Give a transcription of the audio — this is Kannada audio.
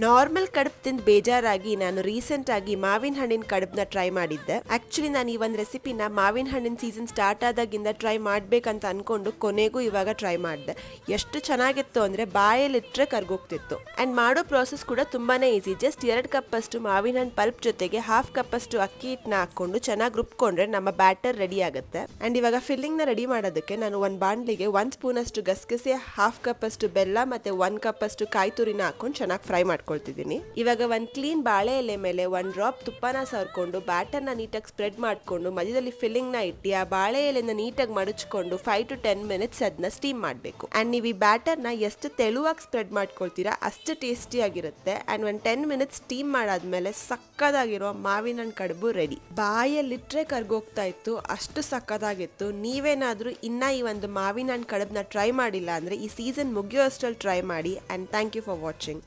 ನಾರ್ಮಲ್ ಕಡುಬು ತಿಂದು ಬೇಜಾರಾಗಿ ನಾನು ರೀಸೆಂಟ್ ಆಗಿ ಮಾವಿನ ಹಣ್ಣಿನ ಕಡುಬನ್ನ ಟ್ರೈ ಮಾಡಿದ್ದೆ. ಆಕ್ಚುಲಿ ನಾನು ಈ ಒಂದು ರೆಸಿಪಿನ ಮಾವಿನ ಹಣ್ಣಿನ ಸೀಸನ್ ಸ್ಟಾರ್ಟ್ ಆದಾಗಿಂದ ಟ್ರೈ ಮಾಡ್ಬೇಕಂತ ಅನ್ಕೊಂಡು ಕೊನೆಗೂ ಇವಾಗ ಟ್ರೈ ಮಾಡಿದೆ. ಎಷ್ಟು ಚೆನ್ನಾಗಿತ್ತು ಅಂದ್ರೆ ಬಾಯಲ್ಲಿಟ್ರೆ ಕರ್ಗೋಗ್ತಿತ್ತು. ಅಂಡ್ ಮಾಡೋ ಪ್ರೋಸೆಸ್ ಕೂಡ ತುಂಬಾನೇ ಈಸಿ. ಜಸ್ಟ್ 2 ಕಪ್ ಅಷ್ಟು ಮಾವಿನ ಹಣ್ಣು ಪಲ್ಪ್ ಜೊತೆಗೆ 1/2 ಕಪ್ ಅಷ್ಟು ಅಕ್ಕಿ ಹಿಟ್ಟನ್ನ ಹಾಕೊಂಡು ಚೆನ್ನಾಗಿ ರುಬ್ಕೊಂಡ್ರೆ ನಮ್ಮ ಬ್ಯಾಟರ್ ರೆಡಿ ಆಗುತ್ತೆ. ಅಂಡ್ ಇವಾಗ ಫಿಲ್ಲಿಂಗ್ ನ ರೆಡಿ ಮಾಡೋದಕ್ಕೆ ನಾನು ಒಂದು ಬಾಣಲಿಗೆ 1 ಸ್ಪೂನ್ ಅಷ್ಟು ಗಸಗಸೆ, 1/2 ಕಪ್ ಅಷ್ಟು ಬೆಲ್ಲ ಮತ್ತೆ 1 ಕಪ್ ಅಷ್ಟು ಕಾಯಿ ತುರಿನ ಹಾಕೊಂಡು ಚೆನ್ನಾಗಿ ಫ್ರೈ ಮಾಡ್ಕೊಳ್ತಿದ್ದೀನಿ. ಇವಾಗ ಒಂದು ಕ್ಲೀನ್ ಬಾಳೆ ಎಲೆ ಮೇಲೆ 1 ಡ್ರಾಪ್ ತುಪ್ಪನ ಸರ್ಕೊಂಡು ಬ್ಯಾಟರ್ನ ನೀಟಾಗಿ ಸ್ಪ್ರೆಡ್ ಮಾಡ್ಕೊಂಡು ಮಧ್ಯದಲ್ಲಿ ಫಿಲ್ಲಿಂಗ್ ನ ಇಟ್ಟು ಆ ಬಾಳೆ ಎಲೆನ ನೀಟಾಗಿ ಮಡಚ್ಕೊಂಡು 5 to 10 ಮಿನಿಟ್ಸ್ ಅದನ್ನ ಸ್ಟೀಮ್ ಮಾಡಬೇಕು. ಅಂಡ್ ನೀವು ಈ ಬ್ಯಾಟರ್ನ ಎಷ್ಟು ತೆಳುವಾಗಿ ಸ್ಪ್ರೆಡ್ ಮಾಡ್ಕೊಳ್ತೀರಾ ಅಷ್ಟು ಟೇಸ್ಟಿ ಆಗಿರುತ್ತೆ. ಅಂಡ್ ಒಂದು 10 ಮಿನಿಟ್ಸ್ ಸ್ಟೀಮ್ ಮಾಡಾದ್ಮೇಲೆ ಸಕ್ಕದಾಗಿರೋ ಮಾವಿನ ಹಣ್ಣು ಕಡುಬು ರೆಡಿ. ಬಾಯಲ್ಲಿಟ್ರೆ ಕರ್ಗೋಗ್ತಾ ಇತ್ತು, ಅಷ್ಟು ಸಕ್ಕದಾಗಿತ್ತು. ನೀವೇನಾದ್ರೂ ಇನ್ನ ಈ ಒಂದು ಮಾವಿನ ಹಣ್ಣು ಕಡುಬನ್ನ ಟ್ರೈ ಮಾಡಿಲ್ಲ ಅಂದ್ರೆ ಈ ಸೀಸನ್ ಮುಗಿಯೋ ಅಷ್ಟರಲ್ಲಿ ಟ್ರೈ ಮಾಡಿ. And thank you for watching.